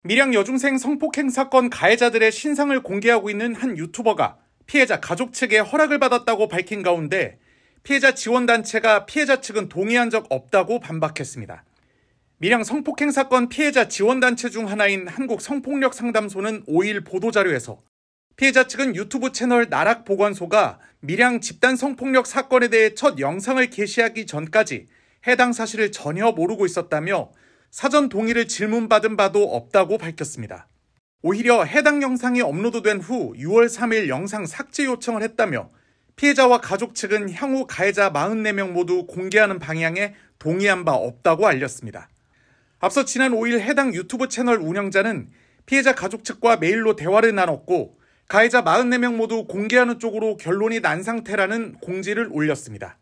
밀양 여중생 성폭행 사건 가해자들의 신상을 공개하고 있는 한 유튜버가 피해자 가족 측의 허락을 받았다고 밝힌 가운데 피해자 지원단체가 피해자 측은 동의한 적 없다고 반박했습니다. 밀양 성폭행 사건 피해자 지원단체 중 하나인 한국성폭력상담소는 5일 보도자료에서 피해자 측은 유튜브 채널 나락보관소가 밀양 집단 성폭력 사건에 대해 첫 영상을 게시하기 전까지 해당 사실을 전혀 모르고 있었다며 사전 동의를 질문받은 바도 없다고 밝혔습니다. 오히려 해당 영상이 업로드된 후 6월 3일 영상 삭제 요청을 했다며 피해자와 가족 측은 향후 가해자 44명 모두 공개하는 방향에 동의한 바 없다고 알렸습니다. 앞서 지난 5일 해당 유튜브 채널 운영자는 피해자 가족 측과 메일로 대화를 나눴고 가해자 44명 모두 공개하는 쪽으로 결론이 난 상태라는 공지를 올렸습니다.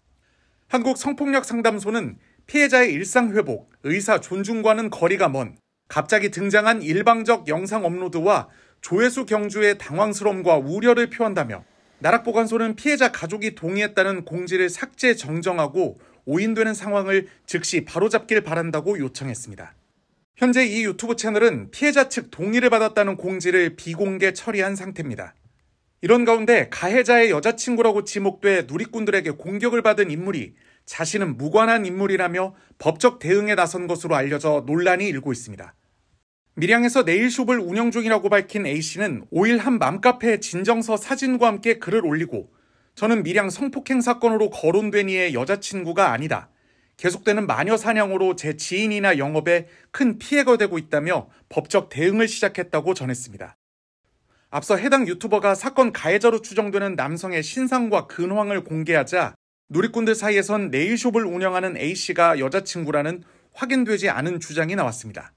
한국성폭력상담소는 피해자의 일상회복, 의사 존중과는 거리가 먼 갑자기 등장한 일방적 영상 업로드와 조회수 경주의 당황스러움과 우려를 표한다며 나락보관소는 피해자 가족이 동의했다는 공지를 삭제 정정하고 오인되는 상황을 즉시 바로잡길 바란다고 요청했습니다. 현재 이 유튜브 채널은 피해자 측 동의를 받았다는 공지를 비공개 처리한 상태입니다. 이런 가운데 가해자의 여자친구라고 지목돼 누리꾼들에게 공격을 받은 인물이 자신은 무관한 인물이라며 법적 대응에 나선 것으로 알려져 논란이 일고 있습니다. 밀양에서 네일숍을 운영 중이라고 밝힌 A씨는 5일 한 맘카페에 진정서 사진과 함께 글을 올리고 저는 밀양 성폭행 사건으로 거론된 이의 여자친구가 아니다. 계속되는 마녀 사냥으로 제 지인이나 영업에 큰 피해가 되고 있다며 법적 대응을 시작했다고 전했습니다. 앞서 해당 유튜버가 사건 가해자로 추정되는 남성의 신상과 근황을 공개하자 누리꾼들 사이에선 네일숍을 운영하는 A씨가 여자친구라는 확인되지 않은 주장이 나왔습니다.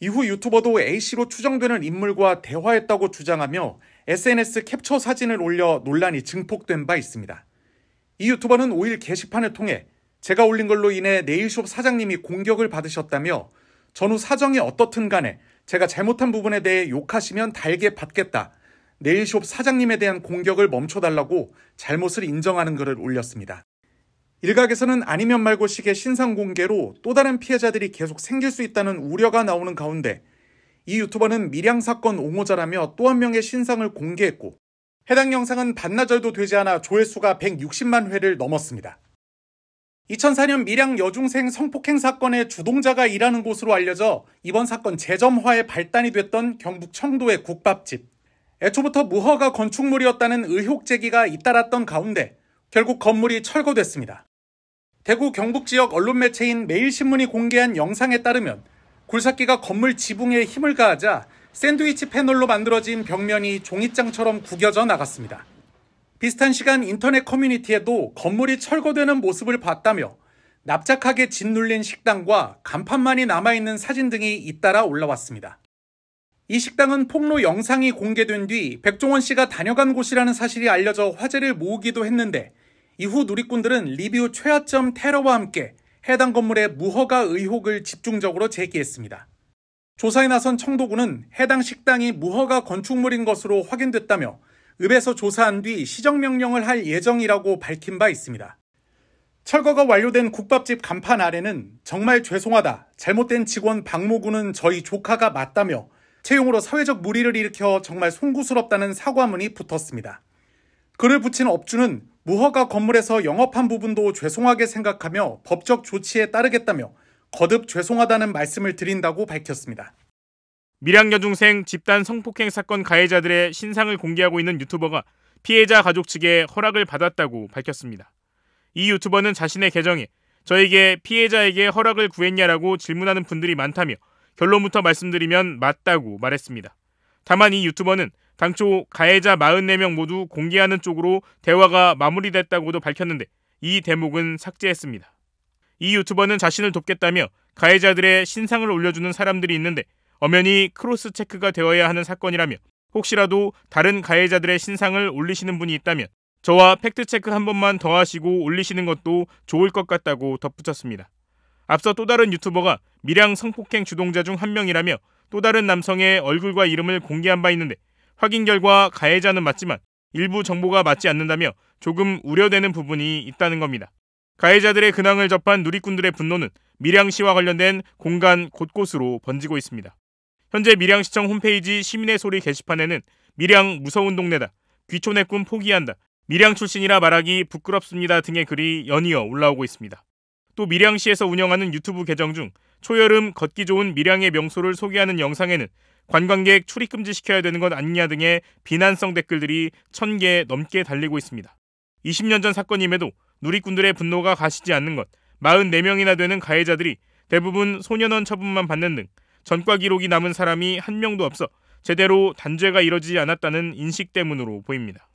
이후 유튜버도 A씨로 추정되는 인물과 대화했다고 주장하며 SNS 캡처 사진을 올려 논란이 증폭된 바 있습니다. 이 유튜버는 5일 게시판을 통해 제가 올린 걸로 인해 네일숍 사장님이 공격을 받으셨다며 전후 사정이 어떻든 간에 제가 잘못한 부분에 대해 욕하시면 달게 받겠다. 네일숍 사장님에 대한 공격을 멈춰달라고 잘못을 인정하는 글을 올렸습니다. 일각에서는 아니면 말고 식의 신상 공개로 또 다른 피해자들이 계속 생길 수 있다는 우려가 나오는 가운데 이 유튜버는 밀양 사건 옹호자라며 또 한 명의 신상을 공개했고 해당 영상은 반나절도 되지 않아 조회수가 160만 회를 넘었습니다. 2004년 밀양 여중생 성폭행 사건의 주동자가 일하는 곳으로 알려져 이번 사건 재점화에 발단이 됐던 경북 청도의 국밥집. 애초부터 무허가 건축물이었다는 의혹 제기가 잇따랐던 가운데 결국 건물이 철거됐습니다. 대구 경북 지역 언론 매체인 매일신문이 공개한 영상에 따르면 굴삭기가 건물 지붕에 힘을 가하자 샌드위치 패널로 만들어진 벽면이 종이장처럼 구겨져 나갔습니다. 비슷한 시간 인터넷 커뮤니티에도 건물이 철거되는 모습을 봤다며 납작하게 짓눌린 식당과 간판만이 남아있는 사진 등이 잇따라 올라왔습니다. 이 식당은 폭로 영상이 공개된 뒤 백종원 씨가 다녀간 곳이라는 사실이 알려져 화제를 모으기도 했는데 이후 누리꾼들은 리뷰 최하점 테러와 함께 해당 건물의 무허가 의혹을 집중적으로 제기했습니다. 조사에 나선 청도군은 해당 식당이 무허가 건축물인 것으로 확인됐다며 읍에서 조사한 뒤 시정명령을 할 예정이라고 밝힌 바 있습니다. 철거가 완료된 국밥집 간판 아래는 정말 죄송하다. 잘못된 직원 박모군은 저희 조카가 맞다며 채용으로 사회적 물의를 일으켜 정말 송구스럽다는 사과문이 붙었습니다. 글을 붙인 업주는 무허가 건물에서 영업한 부분도 죄송하게 생각하며 법적 조치에 따르겠다며 거듭 죄송하다는 말씀을 드린다고 밝혔습니다. 밀양 여중생 집단 성폭행 사건 가해자들의 신상을 공개하고 있는 유튜버가 피해자 가족 측의 허락을 받았다고 밝혔습니다. 이 유튜버는 자신의 계정에 저에게 피해자에게 허락을 구했냐라고 질문하는 분들이 많다며 결론부터 말씀드리면 맞다고 말했습니다. 다만 이 유튜버는 당초 가해자 44명 모두 공개하는 쪽으로 대화가 마무리됐다고도 밝혔는데 이 대목은 삭제했습니다. 이 유튜버는 자신을 돕겠다며 가해자들의 신상을 올려주는 사람들이 있는데 엄연히 크로스 체크가 되어야 하는 사건이라며 혹시라도 다른 가해자들의 신상을 올리시는 분이 있다면 저와 팩트체크 한 번만 더 하시고 올리시는 것도 좋을 것 같다고 덧붙였습니다. 앞서 또 다른 유튜버가 밀양 성폭행 주동자 중 한 명이라며 또 다른 남성의 얼굴과 이름을 공개한 바 있는데 확인 결과 가해자는 맞지만 일부 정보가 맞지 않는다며 조금 우려되는 부분이 있다는 겁니다. 가해자들의 근황을 접한 누리꾼들의 분노는 밀양시와 관련된 공간 곳곳으로 번지고 있습니다. 현재 밀양시청 홈페이지 시민의 소리 게시판에는 밀양 무서운 동네다, 귀촌의 꿈 포기한다, 밀양 출신이라 말하기 부끄럽습니다 등의 글이 연이어 올라오고 있습니다. 또 밀양시에서 운영하는 유튜브 계정 중 초여름 걷기 좋은 밀양의 명소를 소개하는 영상에는 관광객 출입 금지시켜야 되는 것 아니냐 등의 비난성 댓글들이 1000개 넘게 달리고 있습니다. 20년 전 사건임에도 누리꾼들의 분노가 가시지 않는 것, 44명이나 되는 가해자들이 대부분 소년원 처분만 받는 등 전과 기록이 남은 사람이 한 명도 없어 제대로 단죄가 이뤄지지 않았다는 인식 때문으로 보입니다.